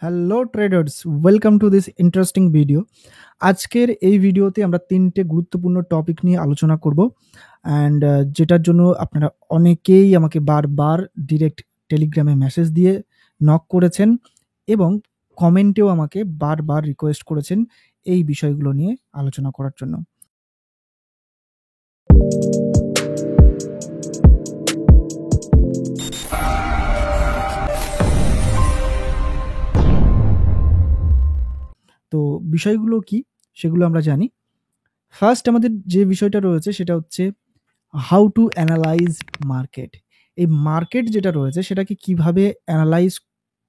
Hello traders, welcome to this interesting video. আজকের এই ভিডিওতে আমরা ৩টে গুরুত্বপূর্ণ টপিক নিয়ে আলোচনা করব। অ্যান্ড যেটার জন্য আপনারা অনেকেই আমাকে বারবার ডিরেক্ট টেলিগ্রামে মেসেজ দিয়ে নক করেছেন এবং কমেন্টেও আমাকে বারবার রিকোয়েস্ট করেছেন এই বিষয়গুলো নিয়ে আলোচনা করার জন্য। তো বিষয়গুলো কি সেগুলো আমরা জানি। ফার্স্ট আমাদের যে বিষয়টা রয়েছে সেটা হচ্ছে হাউ টু অ্যানালাইজ মার্কেট। এই মার্কেট যেটা রয়েছে সেটাকে কিভাবে অ্যানালাইজ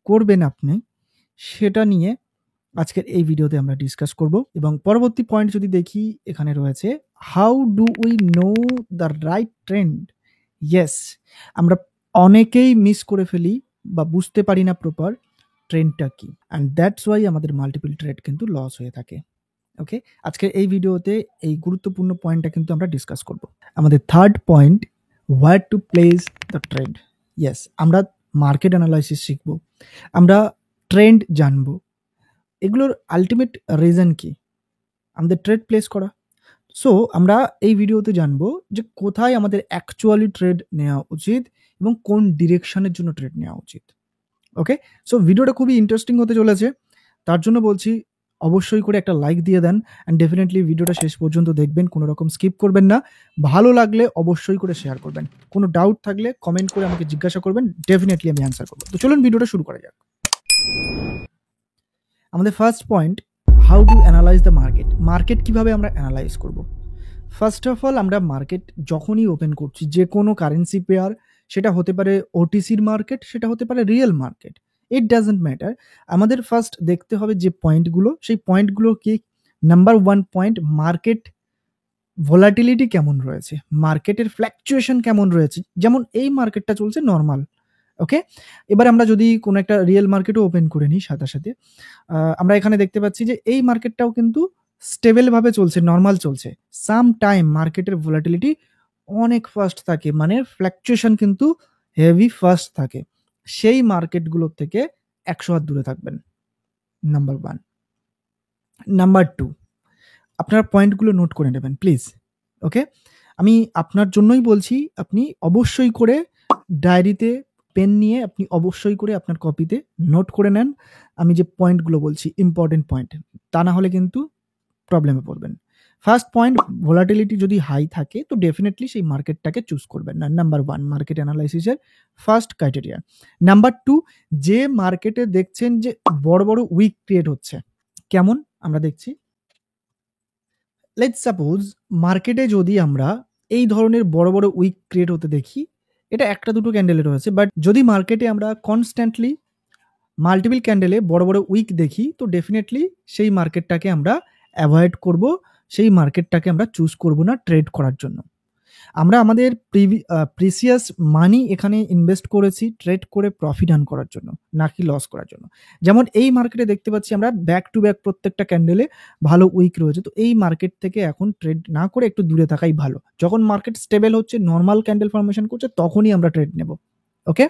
করবেন আপনি, সেটা নিয়ে আজকের এই ভিডিওতে আমরা ডিসকাস করব। এবং পরবর্তী পয়েন্ট যদি দেখি, এখানে রয়েছে how do we know the right trend. Yes, আমরা অনেকেই মিস করে ফেলি বা বুঝতে পারি না প্রপার ট্রেন্ডটা কি, অ্যান্ড দ্যাটস ওয়াই আমাদের মাল্টিপল ট্রেড কিন্তু লস হয়ে থাকে। ওকে, আজকের এই ভিডিওতে এই গুরুত্বপূর্ণ পয়েন্টটা কিন্তু আমরা ডিসকাস করব। আমাদের third point, where to place the trend. Yes, আমরা মার্কেট অ্যানালাইসিস শিখব, আমরা ট্রেন্ড জানব। এগুলোর আলটিমেট রিজন কি? আমাদের ট্রেড প্লেস করা। সো আমরা এই ভিডিওতে জানবো যে কোথায় আমাদের অ্যাকচুয়ালি ট্রেড নেওয়া উচিত এবং কোন ডিরেকশনের জন্য ট্রেড নেওয়া উচিত। ওকে, সো ভিডিওটা খুবই ইন্টারেস্টিং হতে চলেছে। তার জন্য বলছি অবশ্যই করে একটা লাইক দিয়ে দেন, অ্যান্ড ডেফিনেটলি ভিডিওটা শেষ পর্যন্ত দেখবেন, কোনো রকম স্কিপ করবেন না। ভালো লাগলে অবশ্যই করে শেয়ার করবেন। কোনো ডাউট থাকলে কমেন্ট করে আমাকে জিজ্ঞাসা করবেন, ডেফিনেটলি আমি অ্যান্সার করবো। তো চলুন ভিডিওটা শুরু করা যাক। আমাদের first point, how to analyse the market. Market কীভাবে আমরা অ্যানালাইজ করব? ফার্স্ট অফ অল, আমরা মার্কেট যখনই ওপেন করছি, যে কোনো কারেন্সি পেয়ার, সেটা হতে পারে ওটিসির মার্কেট, সেটা হতে পারে real market, it doesn't matter. আমাদের ফার্স্ট দেখতে হবে যে পয়েন্টগুলো, সেই পয়েন্টগুলো কি? Number one point, market volatility কেমন রয়েছে, মার্কেটের ফ্ল্যাকচুয়েশন কেমন রয়েছে। যেমন এই মার্কেটটা চলছে নর্মাল। ওকে, এবার আমরা যদি কোনো একটা রিয়েল মার্কেটও ওপেন করে নিই, সাথে সাথে আমরা এখানে দেখতে পাচ্ছি যে এই মার্কেটটাও কিন্তু স্টেবলভাবে চলছে, নর্মাল চলছে। সাম টাইম মার্কেটের ভোলাটিলিটি অনেক ফাস্ট থাকে, মানে ফ্ল্যাকচুয়েশন কিন্তু হেভি ফাস্ট থাকে। সেই মার্কেটগুলোর থেকে 100 হাত দূরে থাকবেন, নাম্বার ওয়ান। নাম্বার টু, আপনারা পয়েন্টগুলো নোট করে নেবেন প্লিজ। ওকে, আমি আপনার জন্যই বলছি, আপনি অবশ্যই করে ডায়েরিতে পেন নিয়ে আপনি অবশ্যই করে আপনার কপিতে নোট করে নেন আমি যে পয়েন্টগুলো বলছি, ইম্পর্টেন্ট পয়েন্ট। তা না হলে কিন্তু প্রবলেমে পড়বেন। ফার্স্ট পয়েন্ট, ভোলাটিলিটি যদি হাই থাকে তো ডেফিনেটলি সেই মার্কেটটাকে চুজ করবেন না, নাম্বার ওয়ান মার্কেট অ্যানালাইসিসের ফার্স্ট ক্রাইটেরিয়া। নাম্বার টু, যে মার্কেটে দেখছেন যে বড় বড় উইক ক্রিয়েট হচ্ছে, কেমন আমরা দেখছি, লেটস সাপোজ মার্কেটে যদি আমরা এই ধরনের বড় বড় উইক ক্রিয়েট হতে দেখি, এটা একটা দুটো ক্যান্ডেলে রয়েছে, বাট যদি মার্কেটে আমরা কনস্ট্যান্টলি মাল্টিপল ক্যান্ডেলে বড় বড় উইক দেখি তো ডেফিনেটলি সেই মার্কেটটাকে আমরা অ্যাভয়েড করব, সেই মার্কেটটাকে আমরা চুজ করব না ট্রেড করার জন্য। আমরা আমাদের প্রিসিয়াস মানি এখানে ইনভেস্ট করেছি ট্রেড করে প্রফিট আর্ন করার জন্য, নাকি লস করার জন্য। যেমন এই মার্কেটে দেখতে পাচ্ছি আমরা ব্যাক টু ব্যাক প্রত্যেকটা ক্যান্ডেলে ভালো উইক রয়েছে, তো এই মার্কেট থেকে এখন ট্রেড না করে একটু দূরে থাকাই ভালো। যখন মার্কেট স্টেবল হচ্ছে, নর্মাল ক্যান্ডেল ফরমেশন করছে, তখনই আমরা ট্রেড নেব। ওকে,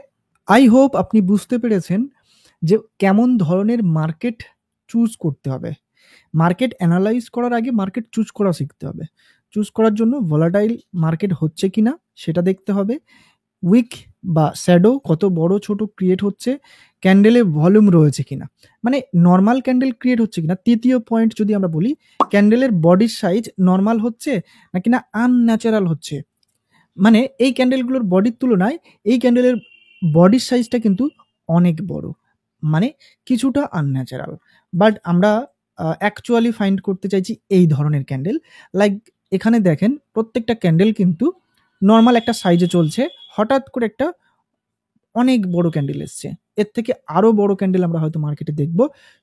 আই হোপ আপনি বুঝতে পেরেছেন যে কেমন ধরনের মার্কেট চুজ করতে হবে। মার্কেট অ্যানালাইজ করার আগে মার্কেট চুজ করা শিখতে হবে। চুজ করার জন্য ভোলাটাইল মার্কেট হচ্ছে কিনা সেটা দেখতে হবে, উইক বা শ্যাডো কত বড় ছোট ক্রিয়েট হচ্ছে, ক্যান্ডেলে ভলিউম রয়েছে কিনা, মানে নর্মাল ক্যান্ডেল ক্রিয়েট হচ্ছে কিনা। তৃতীয় পয়েন্ট যদি আমরা বলি, ক্যান্ডেলের বডির সাইজ নর্মাল হচ্ছে নাকি না আনন্যাচারাল হচ্ছে, মানে এই ক্যান্ডেলগুলোর বডির তুলনায় এই ক্যান্ডেলের বডির সাইজটা কিন্তু অনেক বড়, মানে কিছুটা আনন্যাচারাল। বাট আমরা অ্যাকচুয়ালি ফাইন্ড করতে চাইছি এই ধরনের ক্যান্ডেল। লাইক এখানে দেখেন প্রত্যেকটা ক্যান্ডেল কিন্তু নর্মাল একটা সাইজে চলছে, হঠাৎ করে একটা অনেক বড় ক্যান্ডেল এসছে। এর থেকে আরও বড় ক্যান্ডেল আমরা হয়তো মার্কেটে দেখব,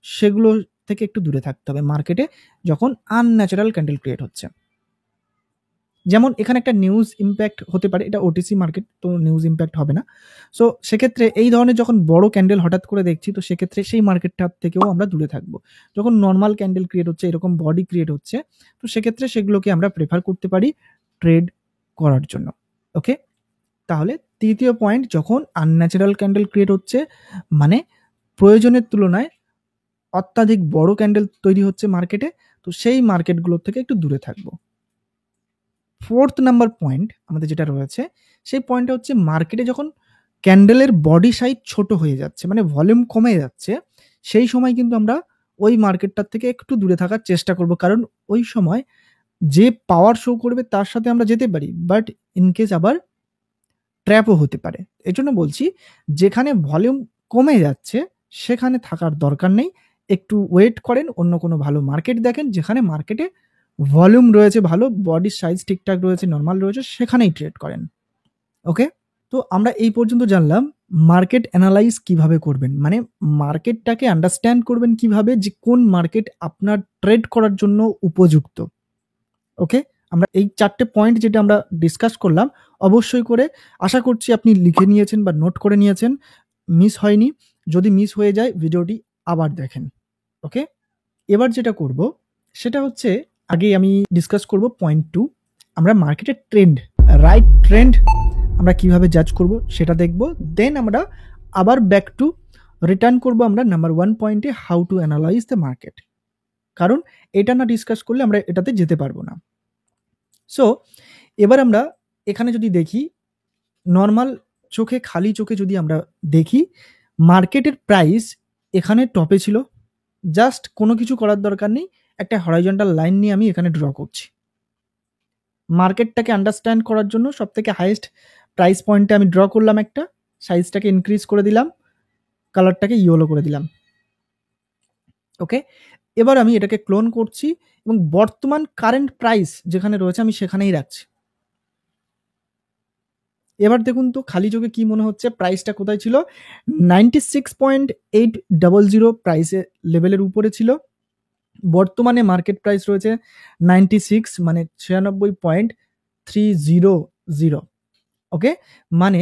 সেগুলো থেকে একটু দূরে থাকতে হবে মার্কেটে যখন আনন্যাচারাল ক্যান্ডেল ক্রিয়েট হচ্ছে। যেমন এখানে একটা নিউজ ইম্প্যাক্ট হতে পারে, এটা ওটিসি মার্কেট তো নিউজ ইম্প্যাক্ট হবে না। সো সেক্ষেত্রে এই ধরনের যখন বড় ক্যান্ডেল হঠাৎ করে দেখছি, তো সেক্ষেত্রে সেই মার্কেটটার থেকেও আমরা দূরে থাকবো। যখন নর্মাল ক্যান্ডেল ক্রিয়েট হচ্ছে, এরকম বডি ক্রিয়েট হচ্ছে, তো সেক্ষেত্রে সেগুলোকে আমরা প্রেফার করতে পারি ট্রেড করার জন্য। ওকে, তাহলে তৃতীয় পয়েন্ট, যখন আনন্যাচারাল ক্যান্ডেল ক্রিয়েট হচ্ছে, মানে প্রয়োজনের তুলনায় অত্যাধিক বড় ক্যান্ডেল তৈরি হচ্ছে মার্কেটে, তো সেই মার্কেটগুলোর থেকে একটু দূরে থাকবো। 4th নাম্বার পয়েন্ট আমাদের যেটা রয়েছে, সেই পয়েন্টটা হচ্ছে মার্কেটে যখন ক্যান্ডেলের বডি সাইজ ছোট হয়ে যাচ্ছে, মানে ভলিউম কমে যাচ্ছে, সেই সময় কিন্তু আমরা ওই মার্কেটটার থেকে একটু দূরে থাকার চেষ্টা করব। কারণ ওই সময় যে পাওয়ার শো করবে তার সাথে আমরা যেতে পারি, বাট ইন কেস আবার ট্র্যাপও হতে পারে। এজন্য বলছি, যেখানে ভলিউম কমে যাচ্ছে সেখানে থাকার দরকার নেই। একটু ওয়েট করেন, অন্য কোনো ভালো মার্কেট দেখেন যেখানে মার্কেটে ভলিউম রয়েছে ভালো, বডির সাইজ ঠিকঠাক রয়েছে, নরমাল রয়েছে, সেখানেই ট্রেড করেন। ওকে? তো আমরা এই পর্যন্ত জানলাম মার্কেট অ্যানালাইজ কিভাবে করবেন। মানে মার্কেটটাকে আন্ডারস্ট্যান্ড করবেন কিভাবে, যে কোন মার্কেট আপনার ট্রেড করার জন্য উপযুক্ত। ওকে? আমরা এই 4 টে পয়েন্ট যেটা আমরা ডিসকাস করলাম, অবশ্যই করে আশা করছি আপনি লিখে নিয়েছেন বা নোট করে নিয়েছেন। মিস হয়নি। যদি মিস হয়ে যায় ভিডিওটি আবার দেখেন। ওকে? এবার যেটা করব সেটা হচ্ছে, আগে আমি ডিসকাস করব পয়েন্ট 2। আমরা মার্কেটের ট্রেন্ড, রাইট ট্রেন্ড আমরা কিভাবে জাজ করব সেটা দেখব। দেন আমরা আবার ব্যাক টু রিটার্ন করব আমরা নাম্বার 1 পয়েন্টে, how to analyse the market. কারণ এটা না ডিসকাস করলে আমরা এটাতে যেতে পারবো না। সো এবার আমরা এখানে যদি দেখি, নর্মাল চোখে, খালি চোখে যদি আমরা দেখি, মার্কেটের প্রাইস এখানে টপে ছিল। জাস্ট কোনো কিছু করার দরকার নেই, একটা হরাইজন্টাল লাইন নিয়ে আমি এখানে ড্র করছি। মার্কেটটাকে আন্ডারস্ট্যান্ড করার জন্য সবথেকে হাইয়েস্ট প্রাইস পয়েন্টে আমি ড্র করলাম একটা, সাইজটাকে ইনক্রিজ করে দিলাম, কালারটাকে ইয়েলো করে দিলাম। ওকে? এবার আমি এটাকে ক্লোন করছি এবং বর্তমান কারেন্ট প্রাইস যেখানে রয়েছে আমি সেখানেই রাখছি। এবার দেখুন তো খালি চোখে কি মনে হচ্ছে, প্রাইসটা কোথায় ছিল? 96.800 প্রাইসের লেভেলের উপরে ছিল। বর্তমানে মার্কেট প্রাইস রয়েছে 96, মানে 96.300। ওকে? মানে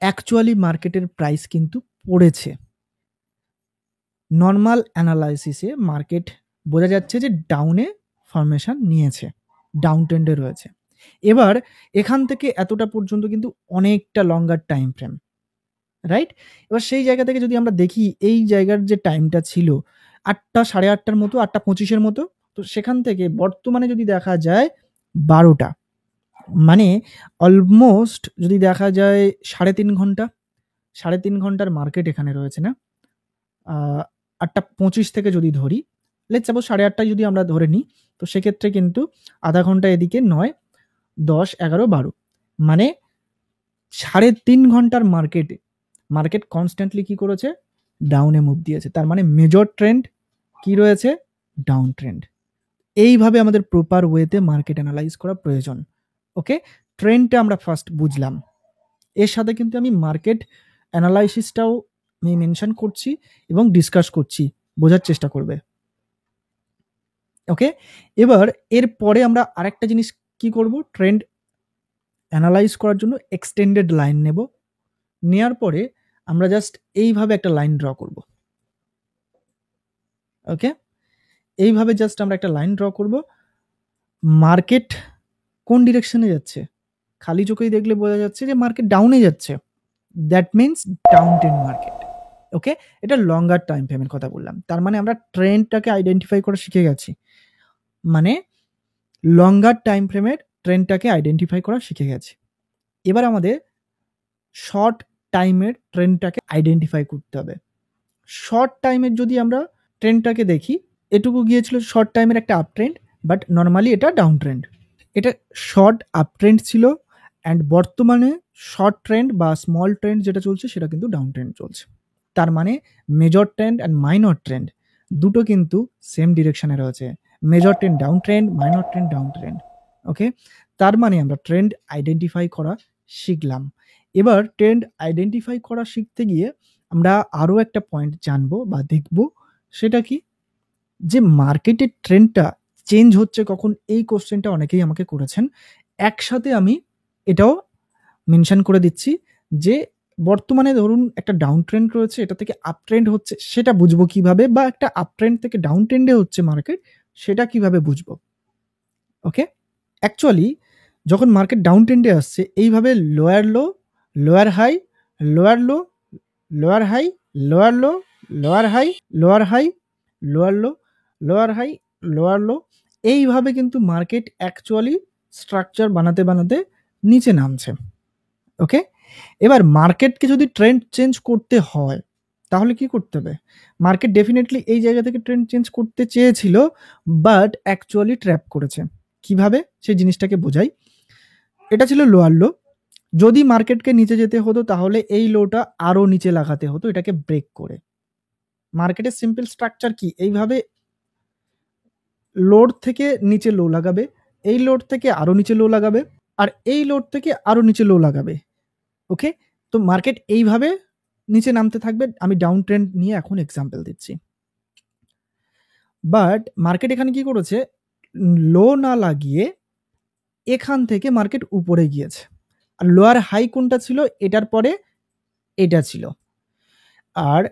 অ্যাকচুয়ালি মার্কেটের প্রাইস কিন্তু পড়েছে। নর্মাল অ্যানালাইসিসে মার্কেট বোঝা যাচ্ছে যে ডাউনে ফরমেশন নিয়েছে, ডাউন ট্রেন্ডে রয়েছে। এবার এখান থেকে এতটা পর্যন্ত কিন্তু অনেকটা লঙ্গার টাইম ফ্রেম, রাইট? এবার সেই জায়গা থেকে যদি আমরা দেখি, এই জায়গার যে টাইমটা ছিল 8টা, 8:30টার মতো, 8:25-এর মতো, তো সেখান থেকে বর্তমানে যদি দেখা যায় 12টা, মানে অলমোস্ট যদি দেখা যায় 3.5 ঘন্টা, 3.5 ঘন্টার মার্কেট এখানে রয়েছে না? 8:25 থেকে যদি ধরি, লেটস সাপোজ 8:30টায় যদি আমরা ধরে নিই, তো সেক্ষেত্রে কিন্তু আধা ঘন্টা এদিকে 9, 10, 11, 12, মানে 3.5 ঘন্টার মার্কেটে মার্কেট কনস্ট্যান্টলি কি করেছে? ডাউনে মুভ দিয়েছে। তার মানে মেজর ট্রেন্ড কি রয়েছে? Down trend. এইভাবে আমাদের প্রপার ওয়েতে মার্কেট অ্যানালাইজ করা প্রয়োজন। ওকে? ট্রেন্ডটা আমরা ফার্স্ট বুঝলাম। এর সাথে কিন্তু আমি মার্কেট অ্যানালাইসিসটাও আমি মেনশন করছি এবং ডিসকাস করছি, বোঝার চেষ্টা করবে। ওকে? এবার এরপরে আমরা আরেকটা জিনিস কি করব? ট্রেন্ড অ্যানালাইজ করার জন্য এক্সটেন্ডেড লাইন নেব। নেয়ার পরে আমরা জাস্ট এইভাবে একটা লাইন ড্র করব। ওকে? এইভাবে জাস্ট আমরা একটা লাইন ড্র করব। মার্কেট কোন ডিরেকশনে যাচ্ছে? খালি চোখেই দেখলে বোঝা যাচ্ছে যে মার্কেট ডাউনে যাচ্ছে। That means down trend market. Okay? এটা লঙ্গার টাইম ফ্রেমের কথা বললাম। তার মানে আমরা ট্রেন্ডটাকে আইডেন্টিফাই করা শিখে গেছি। মানে লঙ্গার টাইম ফ্রেমের ট্রেন্ডটাকে আইডেন্টিফাই করা শিখে গেছি। এবার আমাদের শর্ট টাইমের ট্রেন্ডটাকে আইডেন্টিফাই করতে হবে। শর্ট টাইমের যদি আমরা ট্রেন্ডটাকে দেখি, এটুকু গিয়েছিল শর্ট টাইমের একটা আপ ট্রেন্ড, বাট নর্মালি এটা ডাউন ট্রেন্ড। এটা শর্ট আপ ট্রেন্ড ছিল, অ্যান্ড বর্তমানে শর্ট ট্রেন্ড বা স্মল ট্রেন্ড যেটা চলছে সেটা কিন্তু ডাউন ট্রেন্ড চলছে। তার মানে major trend and minor trend দুটো কিন্তু সেম ডিরেকশনে রয়েছে। Major trend down trend, minor trend down trend. Okay? তার মানে আমরা ট্রেন্ড আইডেন্টিফাই করা শিখলাম। এবার ট্রেন্ড আইডেন্টিফাই করা শিখতে গিয়ে আমরা আরও একটা পয়েন্ট জানবো বা দেখব, সেটা কি? যে মার্কেটের ট্রেন্ডটা চেঞ্জ হচ্ছে কখন, এই কোশ্চেনটা অনেকেই আমাকে করেছেন। একসাথে আমি এটাও মেনশন করে দিচ্ছি যে বর্তমানে ধরুন একটা ডাউন ট্রেন্ড রয়েছে, এটা থেকে আপ ট্রেন্ড হচ্ছে, সেটা বুঝবো কিভাবে? বা একটা আপ ট্রেন্ড থেকে ডাউন ট্রেন্ডে হচ্ছে মার্কেট, সেটা কিভাবে বুঝবো? ওকে? অ্যাকচুয়ালি যখন মার্কেট ডাউন ট্রেন্ডে আসছে, এইভাবে lower low, lower high, lower low, lower high, lower low, lower high, lower high, lower low, lower high, lower low, এইভাবে কিন্তু মার্কেট অ্যাকচুয়ালি স্ট্রাকচার বানাতে বানাতে নিচে নামছে। ওকে, এবার মার্কেটকে যদি ট্রেন্ড চেঞ্জ করতে হয় তাহলে কি করতে হবে? মার্কেট ডেফিনেটলি এই জায়গা থেকে ট্রেন্ড চেঞ্জ করতে চেয়েছিল, বাট অ্যাকচুয়ালি ট্র্যাপ করেছে। কিভাবে সেই জিনিসটাকে বোঝাই। এটা ছিল লোয়ার লো। যদি মার্কেটকে নিচে যেতে হতো তাহলে এই লোটা আরো নিচে লাগাতে হতো এটাকে ব্রেক করে। মার্কেটের সিম্পল স্ট্রাকচার কি? এইভাবে লোড থেকে নিচে লো লাগাবে, এই লোড থেকে আরো নিচে লো লাগাবে, আর এই লোড থেকে আরো নিচে লো লাগাবে। ওকে, তো মার্কেট এইভাবে নিচে নামতে থাকবে। আমি ডাউন ট্রেন্ড নিয়ে এখন এক্সাম্পল দিচ্ছি। বাট মার্কেট এখানে কি করেছে? লো না লাগিয়ে এখান থেকে মার্কেট উপরে গিয়েছে। আর লোয়ার হাই কোনটা ছিল? এটার পরে এটা ছিল। আর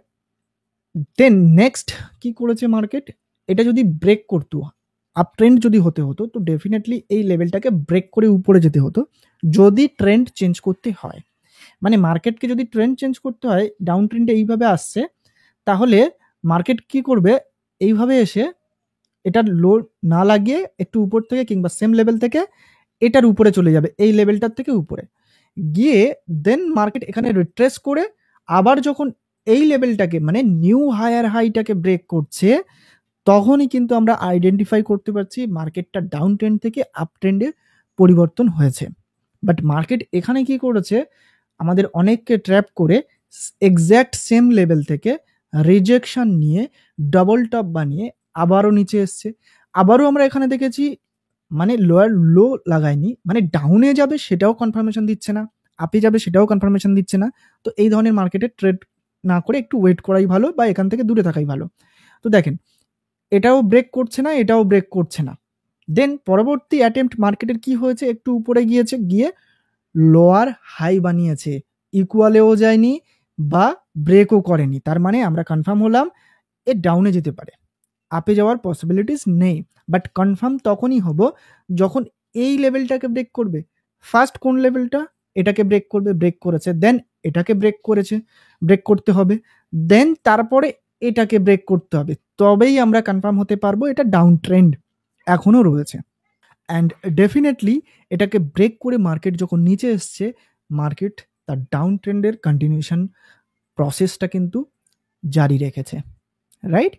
দেন নেক্সট কি করেছে মার্কেট? এটা যদি ব্রেক করতো, আপ ট্রেন্ড যদি হতে হতো, তো ডেফিনেটলি এই লেভেলটাকে ব্রেক করে উপরে যেতে হতো যদি ট্রেন্ড চেঞ্জ করতে হয়। মানে মার্কেটকে যদি ট্রেন্ড চেঞ্জ করতে হয়, ডাউন ট্রেন্ডে এইভাবে আসছে, তাহলে মার্কেট কি করবে? এইভাবে এসে এটার লো না লাগিয়ে একটু উপর থেকে কিংবা সেম লেভেল থেকে এটার উপরে চলে যাবে, এই লেভেলটার থেকে উপরে গিয়ে দেন মার্কেট এখানে রিট্রেস করে আবার যখন এই লেভেলটাকে মানে নিউ হায়ার হাইটাকে ব্রেক করছে, তখনই কিন্তু আমরা আইডেন্টিফাই করতে পারছি মার্কেটটা ডাউন ট্রেন্ড থেকে আপ ট্রেন্ডে পরিবর্তন হয়েছে। বাট মার্কেট এখানে কি করেছে? আমাদের অনেককে ট্র্যাপ করে এক্স্যাক্ট সেম লেভেল থেকে রিজেকশন নিয়ে ডবল টপ বানিয়ে আবারও নিচে এসছে। আবারও আমরা এখানে দেখেছি মানে লোয়ার লো লাগায়নি, মানে ডাউনে যাবে সেটাও কনফার্মেশন দিচ্ছে না, আপে যাবে সেটাও কনফার্মেশন দিচ্ছে না। তো এই ধরনের মার্কেটে ট্রেড না করে একটু ওয়েট করাই ভালো বা এখান থেকে দূরে থাকাই ভালো। তো দেখেন, এটাও ব্রেক করছে না, এটাও ব্রেক করছে না। দেন পরবর্তী অ্যাটেম্প্ট মার্কেটের কি হয়েছে? একটু উপরে গিয়েছে, গিয়ে লোয়ার হাই বানিয়েছে, ইকুয়ালেও যায়নি বা ব্রেকও করেনি। তার মানে আমরা কনফার্ম হলাম এ ডাউনে যেতে পারে, আপে যাওয়ার পসিবিলিটিস নেই। বাট কনফার্ম তখনই হব যখন এই লেভেলটাকে ব্রেক করবে। ফার্স্ট কোন লেভেলটা? এটাকে ব্রেক করবে, ব্রেক করেছে, দেন এটাকে ব্রেক করেছে, ব্রেক করতে হবে, দেন তারপরে এটাকে ব্রেক করতে হবে, তবেই আমরা কনফার্ম হতে পারবো এটা ডাউন ট্রেন্ড এখনো রয়েছে। অ্যান্ড ডেফিনেটলি এটাকে ব্রেক করে মার্কেট যখন নিচে এসছে, মার্কেট তার ডাউন ট্রেন্ডের কন্টিনিউশন প্রসেসটা কিন্তু জারি রেখেছে। রাইট?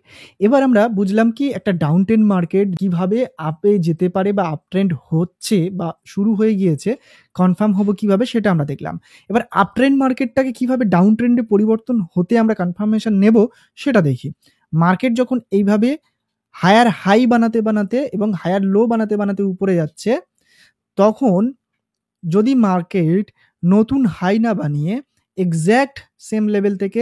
এবার আমরা বুঝলাম কি একটা ডাউন ট্রেন্ড মার্কেট কিভাবে আপে যেতে পারে বা আপ ট্রেন্ড হচ্ছে বা শুরু হয়ে গিয়েছে, কনফার্ম হবো কিভাবে সেটা আমরা দেখলাম। এবার আপ ট্রেন্ড মার্কেটটাকে কিভাবে ডাউন ট্রেন্ডে পরিবর্তন হতে আমরা কনফার্মেশন নেব সেটা দেখি। মার্কেট যখন এইভাবে হায়ার হাই বানাতে বানাতে এবং হায়ার লো বানাতে বানাতে উপরে যাচ্ছে, তখন যদি মার্কেট নতুন হাই না বানিয়ে এক্স্যাক্ট সেম লেভেল থেকে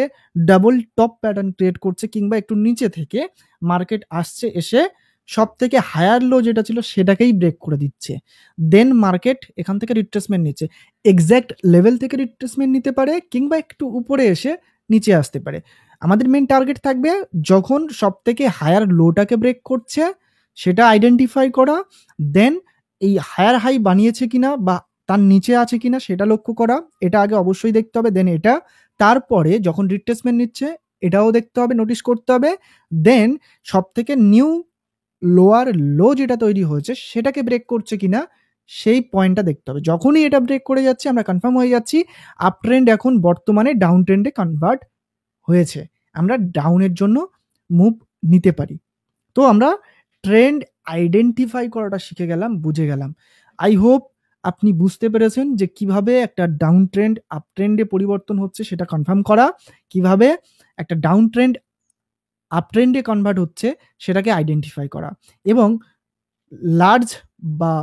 ডাবল টপ প্যাটার্ন ক্রিয়েট করছে কিংবা একটু নিচে থেকে মার্কেট আসছে, এসে সব থেকে হায়ার লো যেটা ছিল সেটাকেই ব্রেক করে দিচ্ছে, দেন মার্কেট এখান থেকে রিট্রেসমেন্ট নিচ্ছে। এক্স্যাক্ট লেভেল থেকে রিট্রেসমেন্ট নিতে পারে কিংবা একটু উপরে এসে নিচে আসতে পারে। আমাদের মেন টার্গেট থাকবে যখন সব থেকে হায়ার লোটাকে ব্রেক করছে সেটা আইডেন্টিফাই করা, দেন এই হায়ার হাই বানিয়েছে কিনা বা তার নিচে আছে কিনা সেটা লক্ষ্য করা, এটা আগে অবশ্যই দেখতে হবে। দেন এটা, তারপরে যখন রিট্রেসমেন্ট নিচ্ছে এটাও দেখতে হবে, নোটিস করতে হবে। দেন সব থেকে নিউ লোয়ার লো যেটা তৈরি হয়েছে সেটাকে ব্রেক করছে কিনা সেই পয়েন্টটা দেখতে হবে। যখনই এটা ব্রেক করে যাচ্ছে আমরা কনফার্ম হয়ে যাচ্ছি আপ ট্রেন্ড এখন বর্তমানে ডাউন ট্রেন্ডে কনভার্ট হয়েছে, আমরা ডাউনের জন্য মুভ নিতে পারি। তো আমরা ট্রেন্ড আইডেন্টিফাই করাটা শিখে গেলাম, বুঝে গেলাম। আই হোপ আপনি বুঝতে পেরেছেন যে কিভাবে একটা ডাউন ট্রেন্ড আপ ট্রেন্ডে পরিবর্তন হচ্ছে সেটা কনফার্ম করা, কিভাবে একটা ডাউন ট্রেন্ড আপ ট্রেন্ডে কনভার্ট হচ্ছে সেটাকে আইডেন্টিফাই করা, এবং লার্জ বা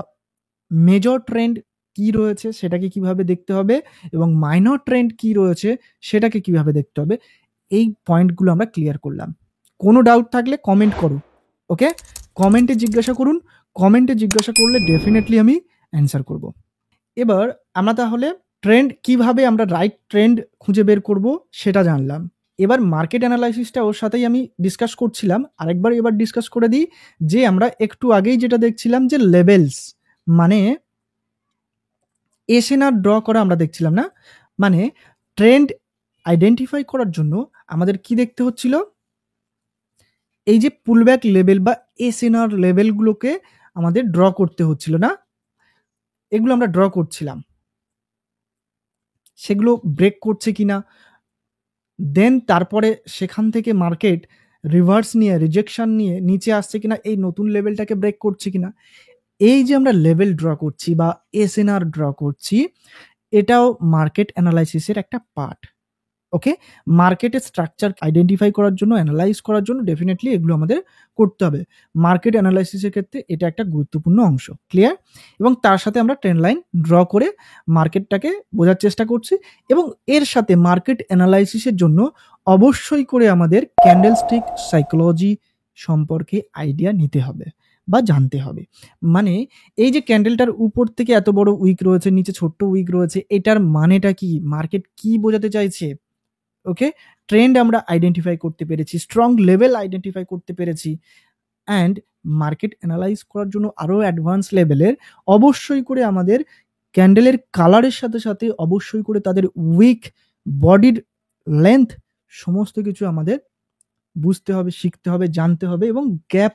মেজর ট্রেন্ড কি রয়েছে সেটাকে কিভাবে দেখতে হবে, এবং মাইনর ট্রেন্ড কি রয়েছে সেটাকে কিভাবে দেখতে হবে। এই পয়েন্টগুলো আমরা ক্লিয়ার করলাম। কোনো ডাউট থাকলে কমেন্ট করুন। ওকে, কমেন্টে জিজ্ঞাসা করুন, কমেন্টে জিজ্ঞাসা করলে ডেফিনেটলি আমি অ্যান্সার করব। এবার আমরা তাহলে ট্রেন্ড কিভাবে আমরা রাইট ট্রেন্ড খুঁজে বের করব সেটা জানলাম। এবার মার্কেট অ্যানালাইসিসটা ওর সাথেই আমি ডিসকাস করছিলাম, আরেকবার এবার ডিসকাস করে দিই যে আমরা একটু আগেই যেটা দেখছিলাম যে লেভেলস মানে এসে না ড্র করা আমরা দেখছিলাম না, মানে ট্রেন্ড আইডেন্টিফাই করার জন্য আমাদের কি দেখতে হচ্ছিল? এই যে পুলব্যাক লেভেল বা এসএনআর লেভেলগুলোকে আমাদের ড্র করতে হচ্ছিল না, এগুলো আমরা ড্র করছিলাম, সেগুলো ব্রেক করছে কিনা, দেন তারপরে সেখান থেকে মার্কেট রিভার্স নিয়ে রিজেকশন নিয়ে নিচে আসছে কিনা, এই নতুন লেভেলটাকে ব্রেক করছে কিনা। এই যে আমরা লেভেল ড্র করছি বা এসএনআর ড্র করছি, এটাও মার্কেট অ্যানালাইসিসের একটা পার্ট। ওকে, মার্কেটের স্ট্রাকচার আইডেন্টিফাই করার জন্য, অ্যানালাইজ করার জন্য ডেফিনেটলি এগুলো আমাদের করতে হবে। মার্কেট অ্যানালাইসিসের ক্ষেত্রে এটা একটা গুরুত্বপূর্ণ অংশ। ক্লিয়ার? এবং তার সাথে আমরা ট্রেন্ড লাইন ড্র করে মার্কেটটাকে বোঝার চেষ্টা করছি, এবং এর সাথে মার্কেট অ্যানালাইসিসের জন্য অবশ্যই করে আমাদের ক্যান্ডেলস্টিক সাইকোলজি সম্পর্কে আইডিয়া নিতে হবে বা জানতে হবে। মানে এই যে ক্যান্ডেলটার উপর থেকে এত বড় উইক রয়েছে, নিচে ছোট্ট উইক রয়েছে, এটার মানেটা কি? মার্কেট কি বোঝাতে চাইছে? ওকে, ট্রেন্ড আমরা আইডেন্টিফাই করতে পেরেছি, স্ট্রং লেভেল আইডেন্টিফাই করতে পেরেছি, অ্যান্ড মার্কেট অ্যানালাইজ করার জন্য আরও অ্যাডভান্স লেভেলের অবশ্যই করে আমাদের ক্যান্ডেলের কালারের সাথে সাথে অবশ্যই করে তাদের উইক, বডির লেন্থ, সমস্ত কিছু আমাদের বুঝতে হবে, শিখতে হবে, জানতে হবে, এবং গ্যাপ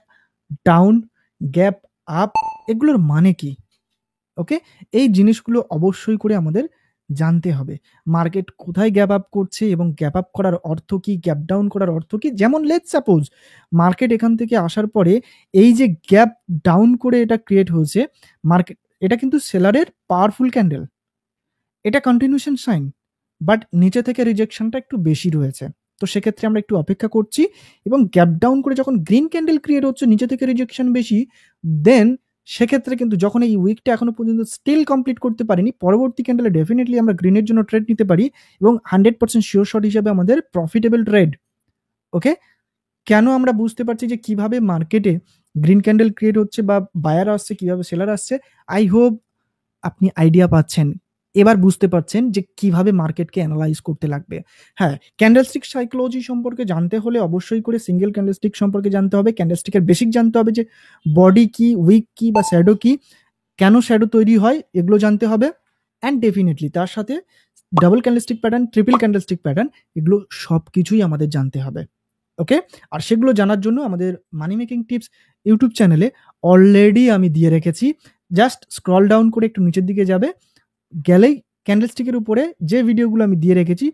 ডাউন, গ্যাপ আপ, এগুলোর মানে কি? ওকে, এই জিনিসগুলো অবশ্যই করে আমাদের জানতে হবে। মার্কেট কোথায় গ্যাপ আপ করছে এবং গ্যাপ আপ করার অর্থ কি, গ্যাপ ডাউন করার অর্থ কি। যেমন লেটস সাপোজ মার্কেট এখান থেকে আসার পরে এই যে গ্যাপ ডাউন করে এটা ক্রিয়েট হয়েছে, মার্কেট এটা কিন্তু সেলারের পাওয়ারফুল ক্যান্ডেল, এটা কন্টিনিউশন সাইন, বাট নিচে থেকে রিজেকশনটা একটু বেশি রয়েছে। তো সেক্ষেত্রে আমরা একটু অপেক্ষা করছি, এবং গ্যাপ ডাউন করে যখন গ্রিন ক্যান্ডেল ক্রিয়েট হচ্ছে, নিচে থেকে রিজেকশন বেশি, দেন সেক্ষেত্রে কিন্তু যখন এই উইকটা এখনো পর্যন্ত স্টিল কমপ্লিট করতে পারিনি, পরবর্তী ক্যান্ডেলে ডেফিনেটলি আমরা গ্রিনের জন্য ট্রেড নিতে পারি, এবং 100% শিওর শট হিসাবে আমাদের প্রফিটেবল ট্রেড। ওকে, কেন আমরা বুঝতে পারছি যে কিভাবে মার্কেটে গ্রিন ক্যান্ডেল ক্রিয়েট হচ্ছে বা বায়ার আসছে, কিভাবে সেলার আসছে। আই হোপ আপনি আইডিয়া পাচ্ছেন, এবার বুঝতে পারছেন যে কিভাবে মার্কেটকে অ্যানালাইজ করতে লাগবে। হ্যাঁ, ক্যান্ডেলস্টিক সাইকোলজি সম্পর্কে জানতে হলে অবশ্যই করে সিঙ্গেল ক্যান্ডেলস্টিক সম্পর্কে জানতে হবে, ক্যান্ডেলস্টিকের বেসিক জানতে হবে, যে বডি কি, উইক কি বা শ্যাডো কি, কেন শ্যাডো তৈরি হয়, এগুলো জানতে হবে। অ্যান্ড ডেফিনেটলি তার সাথে double candlestick pattern, triple candlestick pattern, এগুলো সব কিছুই আমাদের জানতে হবে। ওকে, আর সেগুলো জানার জন্য আমাদের মানি মেকিং টিপস ইউটিউব চ্যানেলে অলরেডি আমি দিয়ে রেখেছি। জাস্ট স্ক্রল ডাউন করে একটু নিচের দিকে যাবে, গেলেই ক্যান্ডেলস্টিকের উপরে যে ভিডিওগুলো আমি দিয়ে রেখেছি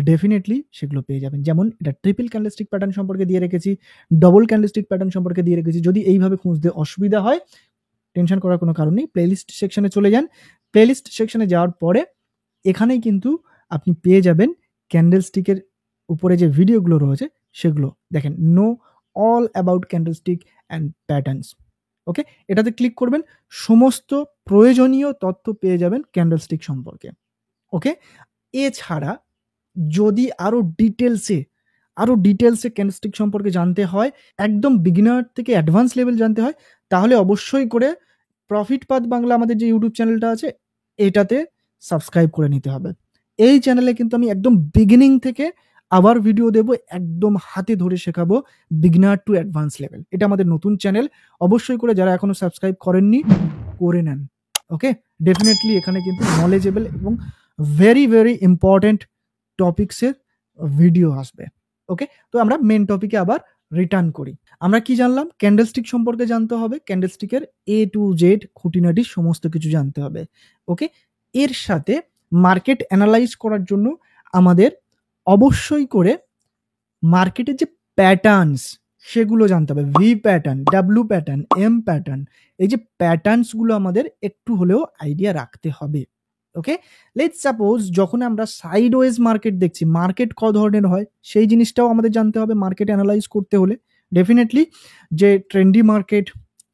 ডেফিনেটলি সেগুলো পেয়ে যাবেন। যেমন এটা ট্রিপল ক্যান্ডেলস্টিক প্যাটার্ন সম্পর্কে দিয়ে রেখেছি, ডবল ক্যান্ডেলস্টিক প্যাটার্ন সম্পর্কে দিয়ে রেখেছি। যদি এইভাবে খুঁজতে অসুবিধা হয়, টেনশন করার কোনো কারণ নেই, প্লেলিস্ট সেকশনে চলে যান। প্লেলিস্ট সেকশনে যাওয়ার পরে এখানেই কিন্তু আপনি পেয়ে যাবেন ক্যান্ডেলস্টিকের উপরে যে ভিডিওগুলো রয়েছে সেগুলো দেখেন, know all about candlestick and patterns. Okay, এটাতে ক্লিক করবেন, সমস্ত প্রয়োজনীয় তথ্য পেয়ে যাবেন ক্যান্ডেলস্টিক সম্পর্কে। ওকে, এছাড়া যদি আরও ডিটেলসে ক্যান্ডেলস্টিক সম্পর্কে জানতে হয়, একদম বিগিনার থেকে অ্যাডভান্স লেভেল জানতে হয়, তাহলে অবশ্যই করে প্রফিট পাথ বাংলা আমাদের যে ইউটিউব চ্যানেলটা আছে, এটাতে সাবস্ক্রাইব করে নিতে হবে। এই চ্যানেলে কিন্তু আমি একদম বিগিনিং থেকে আবার ভিডিও দেবো, একদম হাতে ধরে শেখাবো বিগিনার টু অ্যাডভান্স লেভেল। এটা আমাদের নতুন চ্যানেল, অবশ্যই করে যারা এখনো সাবস্ক্রাইব করেননি করে নেন। ওকে, ডেফিনেটলি এখানে কিন্তু নলেজেবল এবং ভেরি ভেরি ইম্পর্টেন্ট টপিক্সের ভিডিও আসবে। ওকে, তো আমরা মেন টপিকে আবার রিটার্ন করি। আমরা কি জানলাম? ক্যান্ডেলস্টিক সম্পর্কে জানতে হবে, ক্যান্ডেলস্টিকের এ টু জেড খুঁটিনাটি সমস্ত কিছু জানতে হবে। ওকে, এর সাথে মার্কেট অ্যানালাইজ করার জন্য আমাদের অবশ্যই করে মার্কেটের যে প্যাটার্নস সেগুলো জানতে হবে। V pattern, W pattern, M pattern, এই যে প্যাটার্নসগুলো আমাদের একটু হলেও আইডিয়া রাখতে হবে। ওকে, লেটস সাপোজ যখন আমরা সাইডওয়েজ মার্কেট দেখছি, মার্কেট ক ধরনের হয় সেই জিনিসটাও আমাদের জানতে হবে মার্কেট অ্যানালাইজ করতে হলে। ডেফিনেটলি যে ট্রেন্ডি মার্কেট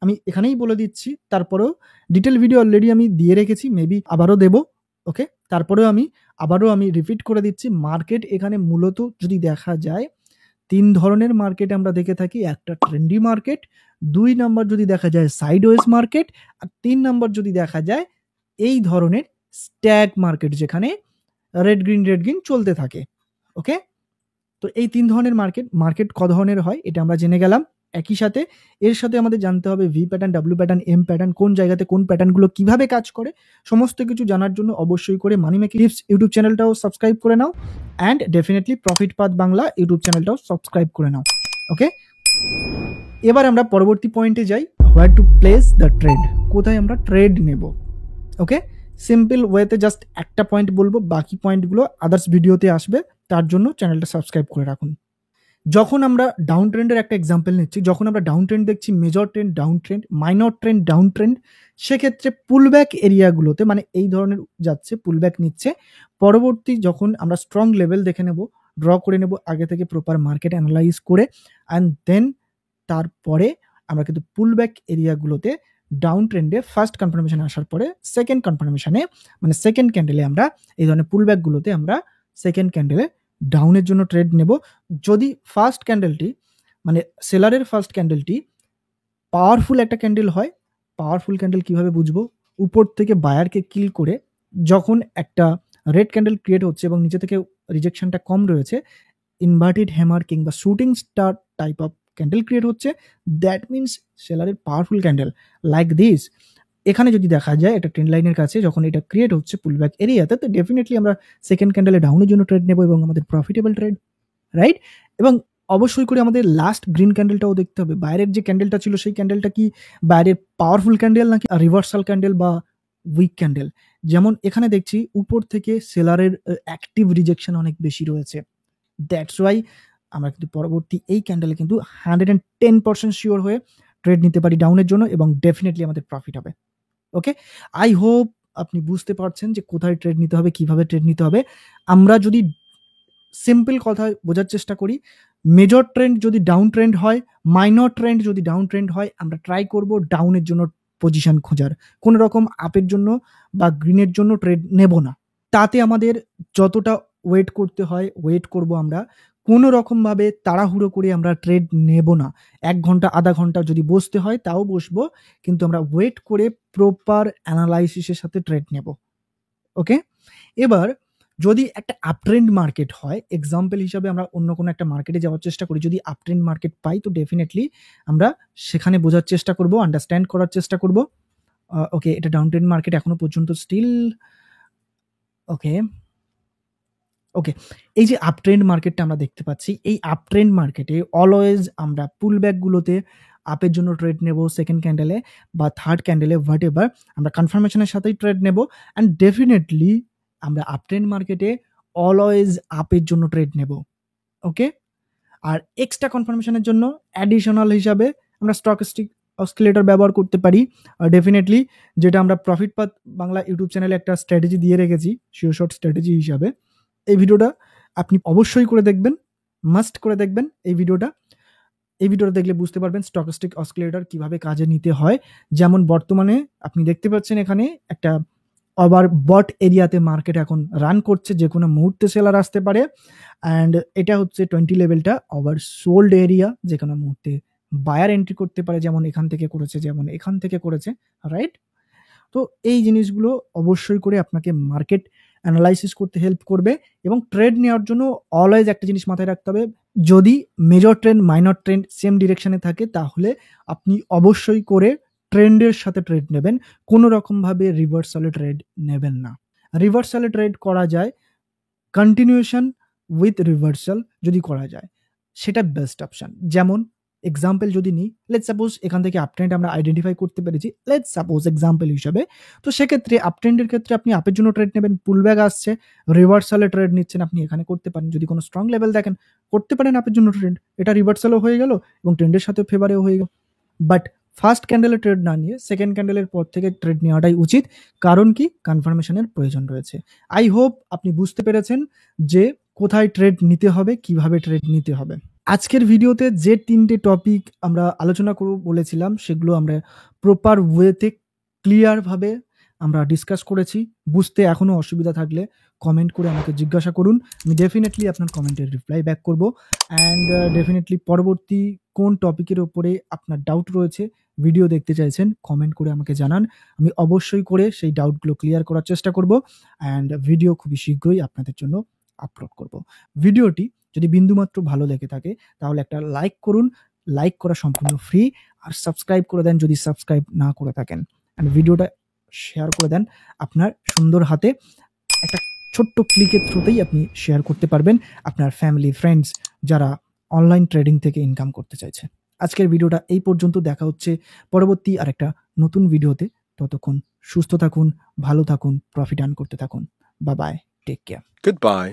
আমি এখানেই বলে দিচ্ছি, তারপরেও ডিটেল ভিডিও অলরেডি আমি দিয়ে রেখেছি, মেবি আবারও দেবো। ওকে, তারপরেও আবারও আমি রিপিট করে দিচ্ছি, মার্কেট এখানে মূলত যদি দেখা যায় ৩ ধরনের মার্কেট আমরা দেখে থাকি। একটা ট্রেন্ডি মার্কেট, ২ নাম্বার যদি দেখা যায় সাইডওয়েজ মার্কেট, আর ৩ নাম্বার যদি দেখা যায় এই ধরনের স্ট্যাগ মার্কেট, যেখানে রেড গ্রিন চলতে থাকে। ওকে, তো এই ৩ ধরনের মার্কেট ক ধরনের হয় এটা আমরা জেনে গেলাম। একই সাথে এর সাথে আমাদের জানতে হবে V pattern, W pattern, M pattern, কোন জায়গাতে কোন প্যাটার্নগুলো কিভাবে কাজ করে। সমস্ত কিছু জানার জন্য অবশ্যই করে মানি মেকিং টিপস ইউটিউব চ্যানেলটাও সাবস্ক্রাইব করে নাও, and definitely profit path Bangla YouTube চ্যানেলটাও সাবস্ক্রাইব করে নাও। ওকে। এবার আমরা পরবর্তী পয়েন্টে যাই, where to place the trade, কোথায় আমরা ট্রেড নেব। ওকে, সিম্পল ওয়েতে জাস্ট একটা পয়েন্ট বলবো, বাকি পয়েন্টগুলো আদার্স ভিডিওতে আসবে, তার জন্য চ্যানেলটা সাবস্ক্রাইব করে রাখুন। যখন আমরা ডাউন ট্রেন্ডের একটা এক্সাম্পল নিচ্ছি, যখন আমরা ডাউন ট্রেন্ড দেখছি, major trend down trend, minor trend down trend, সেক্ষেত্রে পুলব্যাক এরিয়াগুলোতে মানে এই ধরনের যাচ্ছে, পুলব্যাক নিচ্ছে, পরবর্তী যখন আমরা স্ট্রং লেভেল দেখে নেব, ড্র করে নেব আগে থেকে প্রপার মার্কেট অ্যানালাইজ করে, অ্যান্ড দেন তারপরে আমরা কিন্তু পুলব্যাক এরিয়াগুলোতে ডাউন ট্রেন্ডে ফার্স্ট কনফার্মেশন আসার পরে সেকেন্ড কনফার্মেশনে মানে সেকেন্ড ক্যান্ডেলে আমরা এই ধরনের পুলব্যাকগুলোতে আমরা সেকেন্ড ক্যান্ডেলে ডাউনের জন্য ট্রেড নেব। যদি ফার্স্ট ক্যান্ডেলটি মানে সেলারের ফার্স্ট ক্যান্ডেলটি পাওয়ারফুল একটা ক্যান্ডেল হয়, পাওয়ারফুল ক্যান্ডেল কিভাবে বুঝবো, উপর থেকে বায়ারকে কিল করে যখন একটা রেড ক্যান্ডেল ক্রিয়েট হচ্ছে এবং নিচে থেকে রিজেকশনটা কম রয়েছে, ইনভার্টেড হ্যামার কিংবা shooting star type of candle create হচ্ছে, দ্যাট মিনস সেলারের পাওয়ারফুল ক্যান্ডেল লাইক দিস। এখানে যদি দেখা যায় এটা ট্রেন্ড লাইনের কাছে যখন এটা ক্রিয়েট হচ্ছে পুলব্যাক এরিয়াতে, তো ডেফিনেটলি আমরা সেকেন্ড ক্যান্ডেলে ডাউনের জন্য ট্রেড নেব এবং আমাদের প্রফিটেবল ট্রেড, রাইট। এবং অবশ্যই করে আমাদের লাস্ট গ্রিন ক্যান্ডেলটাও দেখতে হবে, বাইরের যে ক্যান্ডেলটা ছিল সেই ক্যান্ডেলটা কি বাইরের পাওয়ারফুল ক্যান্ডেল নাকি রিভার্সাল ক্যান্ডেল বা উইক ক্যান্ডেল। যেমন এখানে দেখছি উপর থেকে সেলারের অ্যাক্টিভ রিজেকশন অনেক বেশি রয়েছে, দ্যাটস ওয়াই আমরা কিন্তু পরবর্তী এই ক্যান্ডেলে কিন্তু 110% শিওর হয়ে ট্রেড নিতে পারি ডাউনের জন্য এবং ডেফিনেটলি আমাদের প্রফিট হবে। ওকে, আই হোপ আপনি বুঝতে পারছেন যে কোথায় ট্রেড নিতে হবে, কিভাবে ট্রেড নিতে হবে। আমরা যদি সিম্পল কথায় বোঝার চেষ্টা করি, মেজর ট্রেন্ড যদি ডাউন ট্রেন্ড হয়, মাইনর ট্রেন্ড যদি ডাউন ট্রেন্ড হয়, আমরা ট্রাই করব ডাউনের জন্য পজিশন খোঁজার, কোনো রকম আপের জন্য বা গ্রিনের জন্য ট্রেড নেব না। তাতে আমাদের যতটা ওয়েট করতে হয় ওয়েট করব, আমরা কোনো রকমভাবে তাড়াহুড়ো করে আমরা ট্রেড নেব না। 1 ঘন্টা আধা ঘন্টা যদি বসতে হয় তাও বসবো, কিন্তু আমরা ওয়েট করে প্রপার অ্যানালাইসিসের সাথে ট্রেড নেব। ওকে, এবার যদি একটা আপট্রেন্ড মার্কেট হয়, এক্সাম্পল হিসাবে আমরা অন্য কোনো একটা মার্কেটে যাওয়ার চেষ্টা করি, যদি আপট্রেন্ড মার্কেট পাই তো ডেফিনেটলি আমরা সেখানে বোঝার চেষ্টা করব, আন্ডারস্ট্যান্ড করার চেষ্টা করব। ওকে, এটা ডাউন ট্রেন্ড মার্কেট এখনো পর্যন্ত স্টিল ওকে। ওকে, এই যে আপট্রেন্ড মার্কেটটা আমরা দেখতে পাচ্ছি, এই আপট্রেন্ড মার্কেটে অলওয়েজ আমরা পুলব্যাকগুলোতে আপের জন্য ট্রেড নেব, সেকেন্ড ক্যান্ডেলে বা থার্ড ক্যান্ডেলে হোয়াট এভার আমরা কনফার্মেশনের সাথেই ট্রেড নেব, অ্যান্ড ডেফিনেটলি আমরা আপট্রেন্ড মার্কেটে অলওয়েজ আপের জন্য ট্রেড নেব। ওকে, আর এক্সট্রা কনফার্মেশনের জন্য অ্যাডিশনাল হিসাবে আমরা স্টকিস্টিক অসকিলেটর ব্যবহার করতে পারি ডেফিনেটলি, যেটা আমরা প্রফিট পাথ বাংলা ইউটিউব চ্যানেলে একটা স্ট্র্যাটেজি দিয়ে রেখেছি শিওর শর্ট স্ট্র্যাটেজি হিসাবে। এই ভিডিওটা আপনি অবশ্যই করে দেখবেন, মাস্ট করে দেখবেন এই ভিডিওটা দেখলে বুঝতে পারবেন স্টকিস্টিক অসকিলেটর কিভাবে কাজে নিতে হয়। যেমন বর্তমানে আপনি দেখতে পাচ্ছেন এখানে একটা ওভার বট এরিয়াতে মার্কেট এখন রান করছে, যে কোনো মুহূর্তে সেলার আসতে পারে, অ্যান্ড এটা হচ্ছে 20 লেভেলটা ওভার সোল্ড এরিয়া, যে কোনো মুহূর্তে বায়ার এন্ট্রি করতে পারে, যেমন এখান থেকে করেছে, যেমন এখান থেকে করেছে, রাইট। তো এই জিনিসগুলো অবশ্যই করে আপনাকে মার্কেট অ্যানালাইসিস করতে হেল্প করবে এবং ট্রেড নেওয়ার জন্য অলওয়েজ একটা জিনিস মাথায় রাখতে হবে, যদি major trend minor trend same ডিরেকশনে থাকে তাহলে আপনি অবশ্যই করে ট্রেন্ডের সাথে ট্রেড নেবেন, কোনো রকমভাবে রিভার্সালে ট্রেড নেবেন না। রিভার্সালে ট্রেড করা যায়, কন্টিনিউয়েশন উইথ রিভার্সাল যদি করা যায় সেটা বেস্ট অপশন। যেমন এক্সাম্পল যদি নিই, লেটস সাপোজ এখান থেকে আপট্রেন্ড আমরা আইডেন্টিফাই করতে পেরেছি, লেটস সাপোজ এক্সাম্পল হিসাবে, তো সেক্ষেত্রে আপট্রেন্ডের ক্ষেত্রে আপনি আপের জন্য ট্রেড নেবেন, পুলব্যাক আসছে, রিভার্সালে ট্রেড নিচ্ছেন, আপনি এখানে করতে পারেন, যদি কোনো স্ট্রং লেভেল দেখেন করতে পারেন আপের জন্য ট্রেড, এটা রিভার্সালও হয়ে গেল এবং ট্রেন্ডের সাথে ফেভারেও হয়ে গেল। বাট ফার্স্ট ক্যান্ডেলে ট্রেড না নিয়ে সেকেন্ড ক্যান্ডেলের পর থেকে ট্রেড নেওয়াটাই উচিত, কারণ কি কনফার্মেশনের প্রয়োজন রয়েছে। আই হোপ আপনি বুঝতে পেরেছেন যে কোথায় ট্রেড নিতে হবে, কিভাবে ট্রেড নিতে হবে। আজকের ভিডিওতে যে 3টে টপিক আমরা আলোচনা করব বলেছিলাম সেগুলো আমরা প্রপার ওয়েতে ক্লিয়ারভাবে আমরা ডিসকাস করেছি। বুঝতে এখনও অসুবিধা থাকলে কমেন্ট করে আমাকে জিজ্ঞাসা করুন, আমি ডেফিনেটলি আপনার কমেন্টের রিপ্লাই ব্যাক করব, অ্যান্ড ডেফিনেটলি পরবর্তী কোন টপিকের ওপরে আপনার ডাউট রয়েছে, ভিডিও দেখতে চাইছেন, কমেন্ট করে আমাকে জানান, আমি অবশ্যই করে সেই ডাউটগুলো ক্লিয়ার করার চেষ্টা করব, অ্যান্ড ভিডিও খুবই শীঘ্রই আপনাদের জন্য আপলোড করব। ভিডিওটি যদি বিন্দুমাত্র ভালো লেগে থাকে তাহলে একটা লাইক করুন, লাইক করা সম্পূর্ণ ফ্রি, আর সাবস্ক্রাইব করে দেন যদি সাবস্ক্রাইব না করে থাকেন, অ্যান্ড ভিডিওটা শেয়ার করে দেন আপনার সুন্দর হাতে, একটা ছোট্ট ক্লিকের থ্রুতেই আপনি শেয়ার করতে পারবেন আপনার ফ্যামিলি ফ্রেন্ডস যারা অনলাইন ট্রেডিং থেকে ইনকাম করতে চাইছে। আজকের ভিডিওটা এই পর্যন্ত। দেখা হচ্ছে পরবর্তী আরেকটা নতুন ভিডিওতে। ততক্ষণ সুস্থ থাকুন, ভালো থাকুন, প্রফিট আর্ন করতে থাকুন। Bye bye, take care. Goodbye.